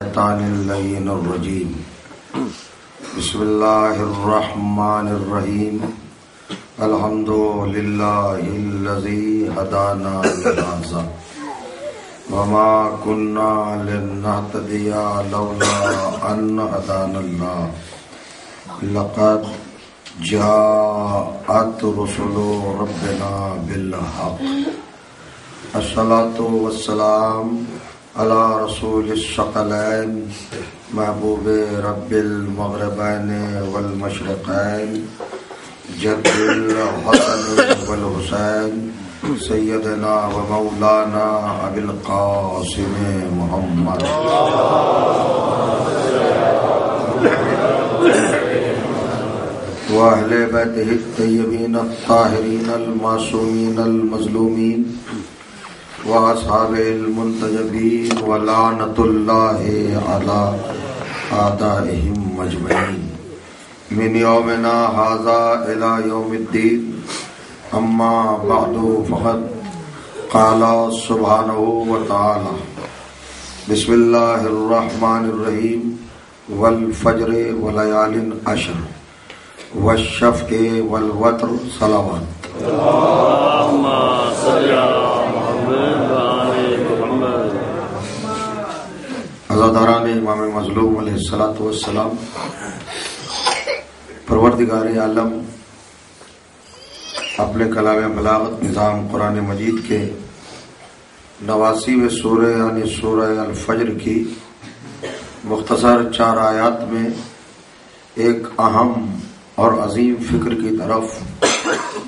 الشيطان اللعين الرجيم بسم الله الرحمن الرحيم الحمد لله الذي هدانا لهذا وما كنا لنهتدي لولا أن هدانا الله لقد جاءت رسل ربنا بالحق الصلاة والسلام على رسول الثقلين محبوب رب المغربين والمشرقين جد الحسن والحسين سيدنا ومولانا أبي القاسم محمد وأهل بيته الطيبين الطاهرين المعصومين المظلومين وأصحاب المنتجبين ولعنة الله على أعدائهم أجمعين من يومنا هذا إلى يوم الدين أما بعد فقد قال سبحانه وتعالى بسم الله الرحمن الرحيم والفجر وليال عشر والشفع والوتر صلوات اللهم صل عزاداران امام مظلوم علیہ الصلوۃ والسلام، پروردگار عالم اپنے کلام بلاغت نظام قرآن مجید کے 89ویں سورہ یعنی سورہ الفجر کی مختصر 4 آیات میں ایک اہم اور عظیم فکر کی طرف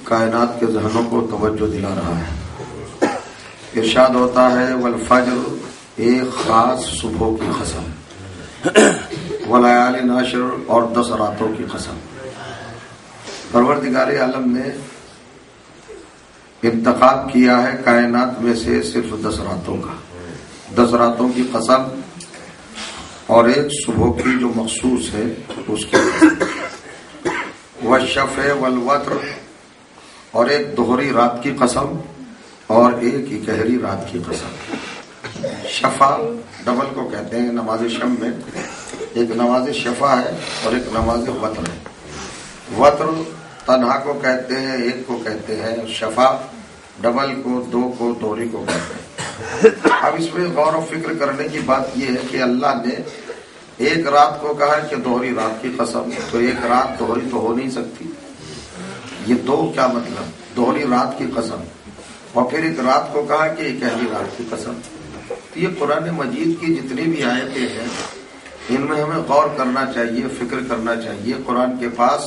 کائنات کے ذہنوں کو توجہ دلا رہا ہے۔ ارشاد ہوتا ہے والفجر، ایک خاص صبح کی قسم، ولیال عشر، اور 10 راتوں کی قسم۔ پروردگار عالم نے انتخاب کیا ہے کائنات میں سے صرف 10 راتوں کا، 10 راتوں کی قسم، اور ایک صبح کی جو مخصوص ہے اس کی قسم، والشفع والوتر، اور ایک دوہری رات کی قسم اور ایک ہی گہری رات کی قسم۔ شفع ڈبل کو کہتے ہیں نماز شم میں، ایک نماز شفع ہے اور ایک نماز وتر ہے۔ وتر تنہا کو کہتے ہیں، ایک کو کہتے ہیں شفع، ڈبل کو، 2 کو، دوہری کو کہتے ہیں۔ اب اس میں غور و فکر کرنے کی بات یہ ہے کہ اللہ نے ایک رات کو کہا ہے کہ دوہری رات کی قسم، تو ایک رات دوہری تو ہو نہیں سکتی، یہ 2 کیا مطلب؟ دوہری رات کی قسم، اور پھر ایک رات کو کہا کہ ایک گہری رات کی قسم۔ تو یہ قرآن مجید کی جتنی بھی آیتیں ہیں ان میں ہمیں غور کرنا چاہیے، فکر کرنا چاہیے۔ قرآن کے پاس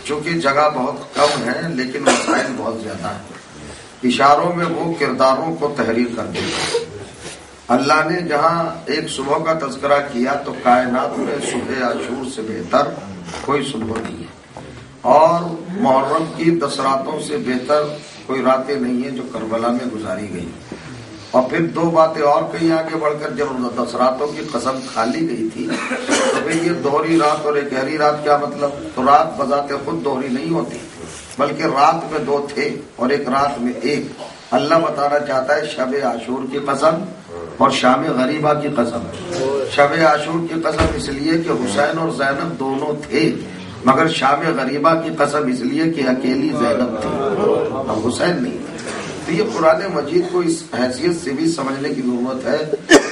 چونکہ جگہ بہت کم ہے لیکن وسائل بہت زیادہ ہیں، اشاروں میں وہ کرداروں کو تحریر کر دیتا ہے۔ اللہ نے جہاں ایک صبح کا تذکرہ کیا تو کائنات میں صبح عاشور سے بہتر کوئی صبح نہیں ہے، اور محرم کی 10 راتوں سے بہتر کوئی راتیں نہیں ہیں جو کربلا میں گزاری گئی۔ اور پھر 2 باتیں اور کہیں آگے بڑھ کر جب 10 راتوں کی قسم کھا لی گئی تھی تو پھر یہ دوہری رات اور ایک گہری رات کیا مطلب؟ تو رات بذات خود دوہری نہیں ہوتی، بلکہ رات میں 2 تھے اور ایک رات میں 1۔ اللہ بتانا چاہتا ہے شب عاشور کی قسم اور شام غریبہ کی قسم۔ شب عاشور کی قسم اس لیے کہ حسین اور زینب دونوں تھے، مگر شام غریبہ کی قسم اس لیے کہ اکیلی زینب تھی، اب حسین نہیں تھے۔ تو یہ قرآن مجید کو اس حیثیت سے بھی سمجھنے کی ضرورت ہے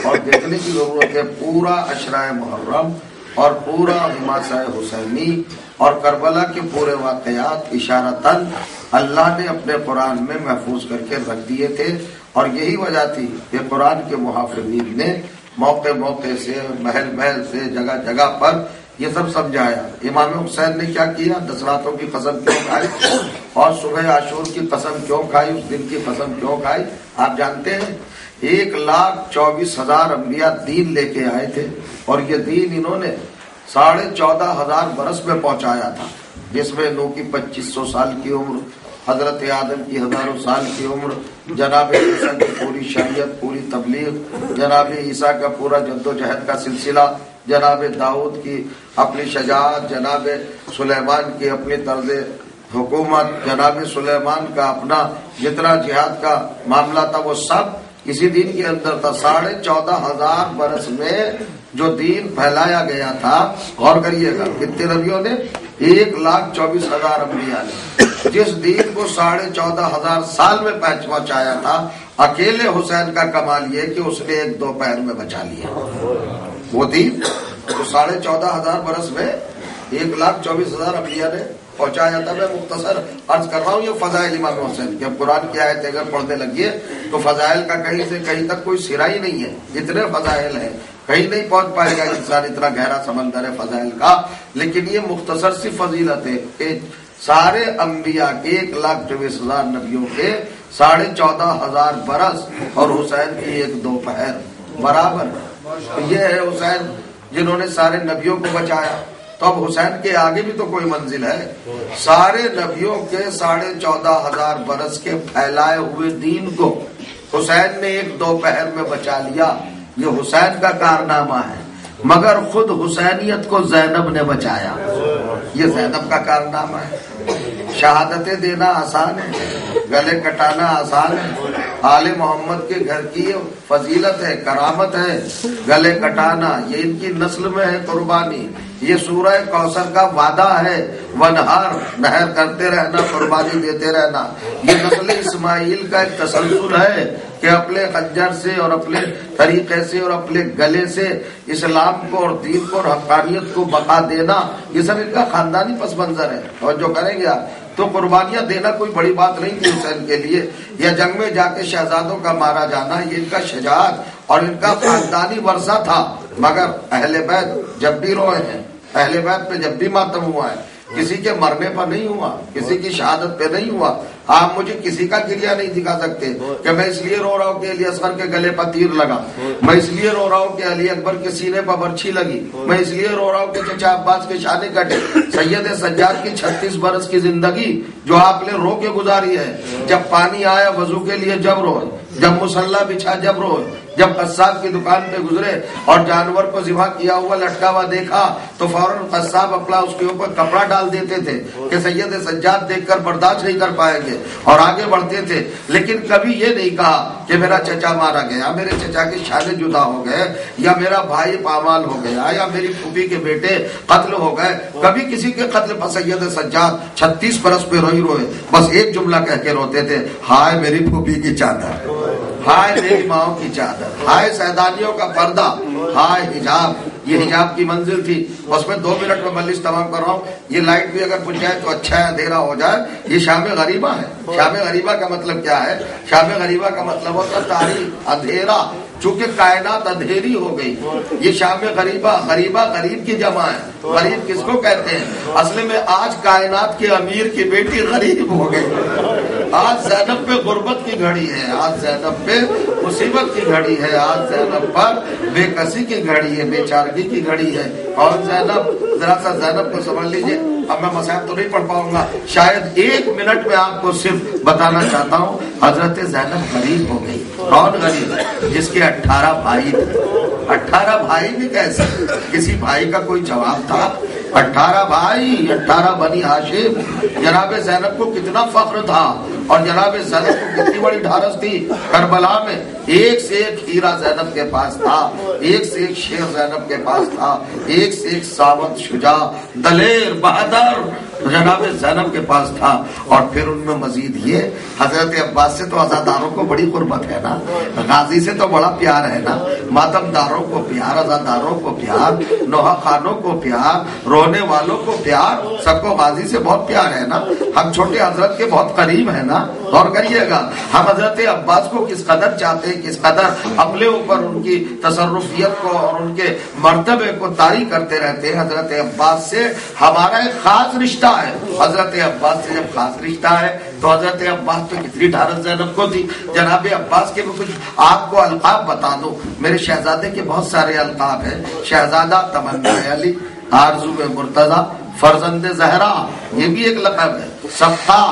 اور دیکھنے کی ضرورت ہے۔ پورا عشرۂ محرم اور پورا حماسہ حسینی اور کربلا کے پورے واقعات اشارتاً اللہ نے اپنے قرآن میں محفوظ کر کے رکھ دیے تھے، اور یہی وجہ تھی کہ قرآن کے محافظین نے موقع موقع سے، محل محل سے، جگہ جگہ پر یہ سب سمجھایا۔ امام حسین نے کیا کیا؟ 10 راتوں کی قسم کیوں کھائی اور صبح عاشور کی قسم کیوں کھائی، اس دن کی قسم کیوں کھائی؟ آپ جانتے ہیں 1,24,000 انبیاء دین لے کے آئے تھے، اور یہ دین انہوں نے 14,500 برس میں پہنچایا تھا، جس میں نوح کی 2500 سال کی عمر، حضرت آدم کی 1000 سال کی عمر، جناب عیسیٰ کی پوری شریعت، پوری تبلیغ، جناب عیسیٰ کا پورا جدوجہد کا سلسلہ، جناب داؤد کی اپنی شجاعت، جناب سلیمان کی اپنی طرز حکومت، جناب سلیمان کا اپنا جتنا جہاد کا معاملہ تھا وہ سب اسی دن کے اندر تھا۔ 14,500 برس میں جو دین پھیلایا گیا تھا، غور کریے گا کتنے نبیوں نے؟ 1,24,000 انبیاء نے جس دین کو 14,500 سال میں پہنچایا تھا، اکیلے حسین کا کمال یہ کہ اس نے 1-2 پہر میں بچا لیا وہ دین جو 14,500 برس میں 1,24,000 انبیاء نے پہنچایا تھا۔ میں مختصر عرض کر رہا ہوں یہ فضائل امام حسین کہ اب قرآن کی آیت اگر پڑھنے لگیے تو فضائل کا کہیں سے کہیں تک کوئی سرا ہی نہیں ہے، اتنے فضائل ہیں، کہیں نہیں پہنچ پائے گا انسان، اتنا گہرا سمندر ہے فضائل کا۔ لیکن یہ مختصر سی فضیلت ہے کہ سارے انبیاء کے 1,24,000 نبیوں کے 14,500 برس اور حسین کی 1-2 پہر برابر۔ یہ ہے حسین جنہوں نے سارے نبیوں کو بچایا۔ تو اب حسین کے آگے بھی تو کوئی منزل ہے۔ سارے نبیوں کے 14,500 برس کے پھیلائے ہوئے دین کو حسین نے 1-2 پہر میں بچا لیا، یہ حسین کا کارنامہ ہے۔ مگر خود حسینیت کو زینب نے بچایا، یہ زینب کا کارنامہ ہے۔ شہادتیں دینا آسان ہے، گلے کٹانا آسان ہے، آل محمد کے گھر کی فضیلت ہے، کرامت ہے گلے کٹانا، یہ ان کی نسل میں ہے قربانی۔ یہ سورہ کوثر کا وعدہ ہے، ونہار نہر کرتے رہنا، قربانی دیتے رہنا۔ یہ نسل اسماعیل کا ایک تسلسل ہے کہ اپنے خنجر سے اور اپنے طریقے سے اور اپنے گلے سے اسلام کو اور دین کو اور حقانیت کو بقا دینا، یہ سب ان کا خاندانی پس منظر ہے۔ اور جو کریں گے آپ تو قربانیاں دینا کوئی بڑی بات نہیں تھی حسین کے لیے، یا جنگ میں جا کے شہزادوں کا مارا جانا، یہ ان کا شجاعت اور ان کا خاندانی ورثہ تھا۔ مگر اہل بیت جب بھی روئے ہیں، اہل بیت پہ جب بھی ماتم ہوا ہے، کسی کے مرنے پر نہیں ہوا، کسی کی شہادت پہ نہیں ہوا۔ آپ مجھے کسی کا گریہ نہیں دکھا سکتے کہ میں اس لیے رو رہا ہوں کہ علی اصغر کے گلے پر تیر لگا، میں اس لیے رو رہا ہوں کہ علی اکبر کے سینے پر برچھی لگی، میں اس لیے رو رہا ہوں کہ چچا عباس کے شانے کٹے۔ سید سجاد کی 36 برس کی زندگی جو آپ نے رو کے گزاری ہے، جب پانی آیا وضو کے لیے جب روئے، جب مصلی بچھا جب روئے، جب قصاب کی دکان پہ گزرے اور جانور کو ذبح کیا ہوا لٹکا ہوا دیکھا تو فوراً قصاب اپنا اس کے اوپر کپڑا ڈال دیتے تھے کہ سید سجاد دیکھ کر برداشت نہیں کر پائیں گے اور آگے بڑھتے تھے۔ لیکن کبھی یہ نہیں کہا کہ میرا چچا مارا گیا، میرے چچا کے شانے جدا ہو گئے، یا میرا بھائی پامال ہو گیا، یا میری پھوپھی کے بیٹے قتل ہو گئے۔ کبھی کسی کے قتل پر سید سجاد 36 برس پہ روئے، بس ایک جملہ کہہ کے روتے تھے، ہائے میری پھوپھی کی چادر، ہائے میری ماں کی چادر، ہائے سیدانیوں کا پردہ، ہائے حجاب۔ یہ حجاب کی منزل تھی۔ بس میں 2 منٹ میں مجلس تمام کر رہا ہوں، یہ لائٹ بھی اگر بجھ جائے تو اچھا ہے، اندھیرا ہو جائے۔ یہ شام غریبہ ہے۔ شام غریبہ کا مطلب کیا ہے؟ شام غریبہ کا مطلب ہوتا تاریخ، اندھیرا، چونکہ کائنات اندھیری ہو گئی۔ یہ شام غریبہ، غریبہ غریب کی جمع ہے۔ غریب کس کو کہتے ہیں؟ اصل میں آج کائنات کے امیر کی بیٹی غریب ہو گئی۔ آج زینب پہ غربت کی گھڑی ہے، آج زینب پہ مصیبت کی گھڑی ہے، آج زینب پر بے کسی کی گھڑی ہے، بے چارگی کی گھڑی ہے۔ اور زینب، ذرا سا زینب کو سمجھ لیجئے۔ اب میں مسائل تو نہیں پڑھ پاؤں گا، شاید 1 منٹ میں آپ کو صرف بتانا چاہتا ہوں۔ حضرت زینب غریب ہو گئی۔ کون غریب؟ جس کے 18 بھائی تھے۔ 18 بھائی بھی کیسے؟ کسی بھائی کا کوئی جواب تھا؟ 18 بھائی، 18 بنی ہاشم۔ جناب زینب کو کتنا فخر تھا اور جناب زینب کو کتنی بڑی ڈھارس تھی۔ کربلا میں ایک سے ایک ہیرا زینب کے پاس تھا، ایک سے ایک شیر زینب کے پاس تھا، ایک سے ایک ساوت شجاع دلیر بہادر جناب زینب کے پاس تھا۔ اور پھر ان میں مزید یہ، حضرت عباس سے تو عزاداروں کو بڑی قربت ہے نا، غازی سے تو بڑا پیار ہے نا، ماتم داروں کو پیار، عزاداروں کو پیار، نوحہ خانوں کو پیار، رونے والوں کو پیار، سب کو غازی سے بہت پیار ہے نا۔ ہم چھوٹے حضرت کے بہت قریب ہیں نا، غور کریے گا۔ ہم حضرت عباس کو کس قدر چاہتے ہیں، کس قدر اپنے اوپر ان کی تصرفیت کو اور ان کے مرتبے کو طاری کرتے رہتے ہیں۔ حضرت عباس سے ہمارا ایک خاص رشتہ ہے۔ حضرت عباس سے جب خاص رشتہ ہے تو حضرت عباس تو کتنی ڈھارس زینب کو تھی۔ جناب عباس کے کچھ آپ کو القاب بتا دو۔ میرے شہزادے کے بہت سارے القاب ہیں۔ شہزادہ تمنا علی، آرزو مرتضی، فرزند زہرا، یہ بھی ایک لقب ہے۔ صفا،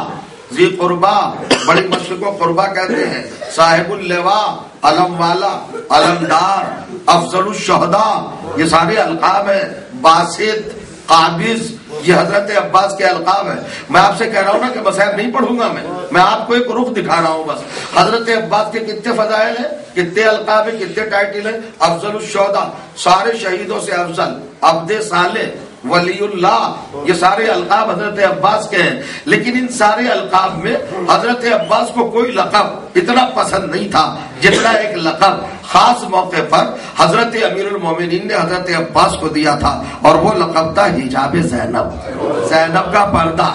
ذی قربا، بڑی مشرق و قربا کہتے ہیں، صاحب اللواء، علم والا، علمدار، افضل الشہداء، یہ سارے القاب ہیں۔ باسط، قابض، یہ حضرت عباس کے القاب ہے. میں آپ سے کہہ رہا ہوں نا کہ مصائب نہیں پڑھوں گا میں آپ کو ایک رخ دکھا رہا ہوں بس. حضرت عباس کے کتنے فضائل ہیں, کتنے القاب ہیں, کتنے ٹائٹل ہیں. افضل الشہداء, سارے شہیدوں سے افضل. عبد صالح, ولی اللہ, یہ سارے القاب حضرت عباس کے ہیں. لیکن ان سارے القاب میں حضرت عباس کو کوئی لقب اتنا پسند نہیں تھا جتنا ایک لقب خاص موقع پر حضرت امیر المومنین نے حضرت عباس کو دیا تھا, اور وہ لقب تھا حجاب زینب, زینب کا پردہ.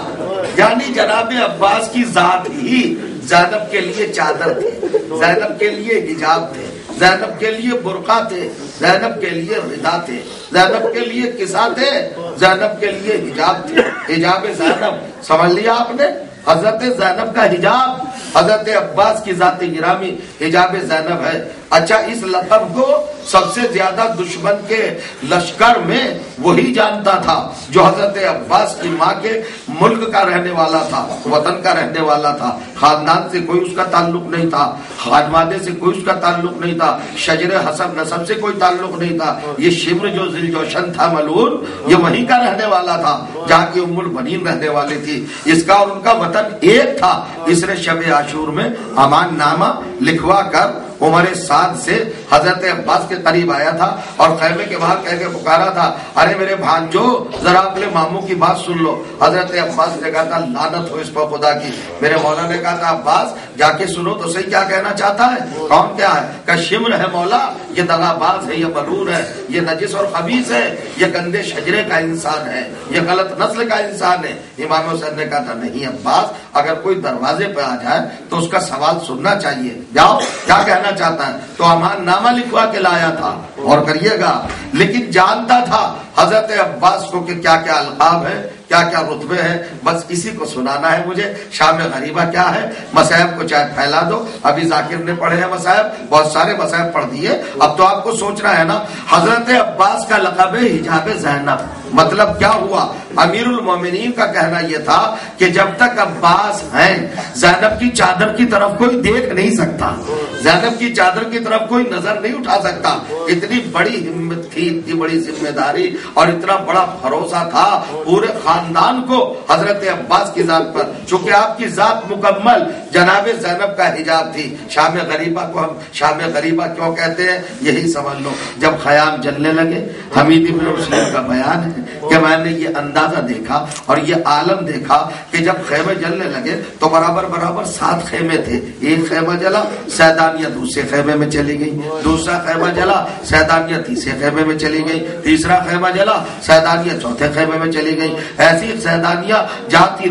یعنی جناب عباس کی ذات ہی زینب کے لیے چادر تھے, زینب کے لیے حجاب تھے, زینب کے لیے برقع تھے, زینب کے لیے ردا تھے, زینب کے لیے کسا تھے, زینب کے لیے حجاب تھے. حجاب زینب سمجھ لیا آپ نے, حضرت زینب کا حجاب حضرت عباس کی ذات گرامی حجاب زینب ہے. اچھا, اس لقب کو سب سے زیادہ دشمن کے لشکر میں وہی جانتا تھا جو حضرت عباس کی ماں کے ملک کا رہنے والا تھا, وطن کا رہنے والا تھا. خاندان سے کوئی اس کا تعلق نہیں تھا, خانوادے سے کوئی اس کا تعلق نہیں تھا, شجر حسب نسب سے کوئی تعلق نہیں تھا. یہ شمر جو ذل جوشن تھا ملعون, یہ وہیں کا رہنے والا تھا جہاں کی ام البنین رہنے والی تھی. اس کا اور ان کا وطن ایک تھا. اس نے شب عاشور میں امان نامہ لکھوا کر عمر سعد سے حضرت عباس کے قریب آیا تھا اور خیمے کے باہر کہہ کے پکارا تھا, ارے میرے بھانجو ذرا اپنے ماموں کی بات سن لو. حضرت عباس نے کہا تھا لعنت ہو اس پر خدا کی. میرے مولا نے کہا تھا عباس جا کے سنو تو صحیح کیا کہنا چاہتا ہے. کون کیا ہے؟ کہ شمر ہے مولا, یہ دغاباز ہے, یہ ملعون ہے, یہ نجس اور خبیث ہے, یہ گندے شجرے کا انسان ہے, یہ غلط نسل کا انسان ہے. امام حسین نے کہا تھا نہیں عباس, اگر کوئی دروازے پہ آ جائے تو اس کا سوال سننا چاہیے, جاؤ کیا کہنا چاہتا ہے. تو امان نامہ لکھوا کے لایا تھا, اور کریے گا. لیکن جانتا تھا حضرت عباس کو کہ کیا کیا القاب ہے, کیا کیا رتبے ہیں. بس اسی کو سنانا ہے مجھے. شام غریبہ کیا ہے, مصائب کو چاہے پھیلا دو. ابھی ذاکر نے پڑھے ہیں مصائب, بہت سارے مصائب پڑھ دیے. اب تو آپ کو سوچنا ہے نا, حضرت عباس کا لقب ہے حجاب زینب. مطلب کیا ہوا؟ امیر المومنین کا کہنا یہ تھا کہ جب تک عباس ہیں زینب کی چادر کی طرف کوئی دیکھ نہیں سکتا, زینب کی چادر کی طرف کوئی نظر نہیں اٹھا سکتا. اتنی بڑی ہمت تھی, اتنی بڑی ذمہ داری اور اتنا بڑا بھروسہ تھا پورے خاندان کو حضرت عباس کی ذات پر, چونکہ آپ کی ذات مکمل جناب زینب کا حجاب تھی. شام غریبہ کو ہم شام غریبہ کیوں کہتے ہیں یہی سمجھ لو. جب خیام جلنے لگے, حمید ابن مسلم کا بیان ہے کہ میں نے یہ اندازہ دیکھا اور یہ عالم دیکھا کہ جب خیمے جلنے لگے تو برابر برابر 7 خیمے تھے. ایک خیمہ جلا, سیدانیہ دوسرے خیمے میں چلی گئی, دوسرا خیمہ جلا, سیدانیہ تیسرے خیمے میں چلی گئی, تیسرا خیمہ جلا, سیدانیہ چوتھے خیمے میں چلی گئی. ایسی سیدانیہ جاتی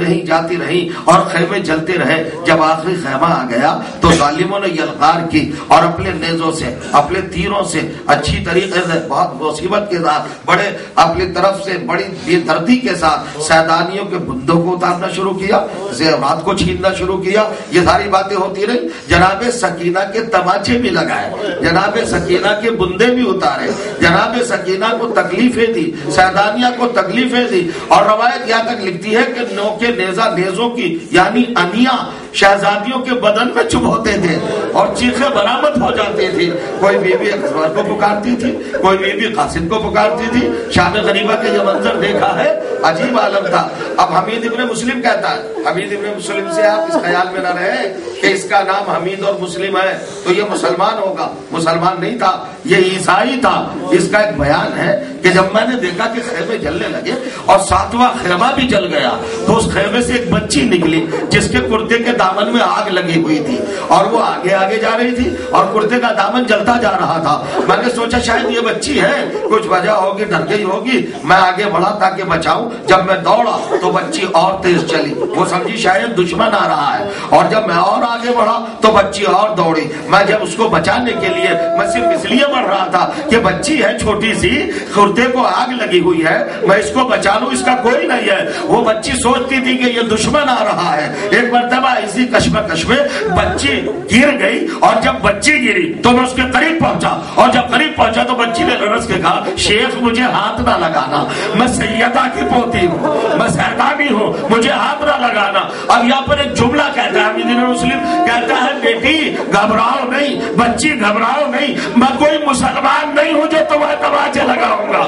رہی اور خیمے جلتے رہے. جب آخری خیمہ آ گیا تو ظالموں نے یلغار کی اور اپنے نیزوں سے, اپنے تیروں سے اچھی طریقے سے, بہت مصیبت کے ساتھ, بڑے اپنی طرف سے بڑی بے دردی کے ساتھ سیدانیوں کے بندوں کو اتارنا شروع کیا, زیورات کو چھیننا شروع کیا. یہ ساری باتیں ہوتی رہی. جناب سکینہ کے تماچے بھی لگائے, جناب سکینہ کے بندے بھی اتارے, جناب سکینہ کو تکلیفیں دی, سیدانیہ کو تکلیفیں دی. اور روایت یہاں تک لکھتی ہے کہ نوکے نیزوں کی یعنی انیاں شہزادیوں کے بدن میں چبھ ہوتے تھے اور چیخیں برآمد ہو جاتی تھی. کوئی بیوی اکبر کو پکارتی تھی, کوئی بیوی قاسم کو پکارتی تھی. شام غریبہ کا یہ منظر دیکھا ہے, عجیب عالم تھا. اب حمید ابن مسلم کہتا ہے, حمید ابن مسلم سے آپ اس خیال میں نہ رہے کہ اس کا نام حمید اور مسلم ہے تو یہ مسلمان ہوگا. مسلمان نہیں تھا, یہ عیسائی تھا. اس کا ایک بیان ہے کہ جب میں نے دیکھا کہ خیمے جلنے لگے اور 7واں خیمہ بھی جل گیا تو اس خیمے سے ایک بچی نکلی جس کے کرتے کے دامن میں آگ لگی ہوئی تھی اور وہ آگے جا رہی تھی اور کرتے کا دامن جلتا جا رہا تھا. میں نے سوچا شاید یہ بچی ہے, کچھ وجہ ہوگی, ڈر گئی ہوگی. میں آگے بڑھا تاکہ بچاؤں. جب میں دوڑا تو بچی اور تیز چلی, وہ سمجھی شاید دشمن آ رہا ہے. اور جب میں اور آگے بڑھا تو بچی اور دوڑی. میں جب اس کو بچانے کے لیے, میں صرف اس لیے بڑھ رہا تھا کہ بچی ہے چھوٹی سی, کرتے کو آگ لگی ہوئی ہے, میں اس کو بچا لوں, اس کا کوئی نہیں ہے. وہ بچی سوچتی تھی کہ یہ دشمن آ رہا ہے. ایک مرتبہ اسی کشمکش میں بچی گر گئی اور جب بچی گری تو میں اس کے قریب پہنچا اور جب قریب پہنچا تو بچی نے رس کے کہا شیخ مجھے ہاتھ نہ لگانا, میں سیدہ کی پوتی ہوں, میں سیدانی ہوں, مجھے ہاتھ نہ لگانا. اب یہاں پر ایک جملہ کہتا ہے حمید بن مسلم, کہتا ہے بیٹی گھبراؤ نہیں, بچی گھبراؤ نہیں, میں کوئی مسلمان نہیں ہوں جو تمہیں تماچے لگاؤں گا.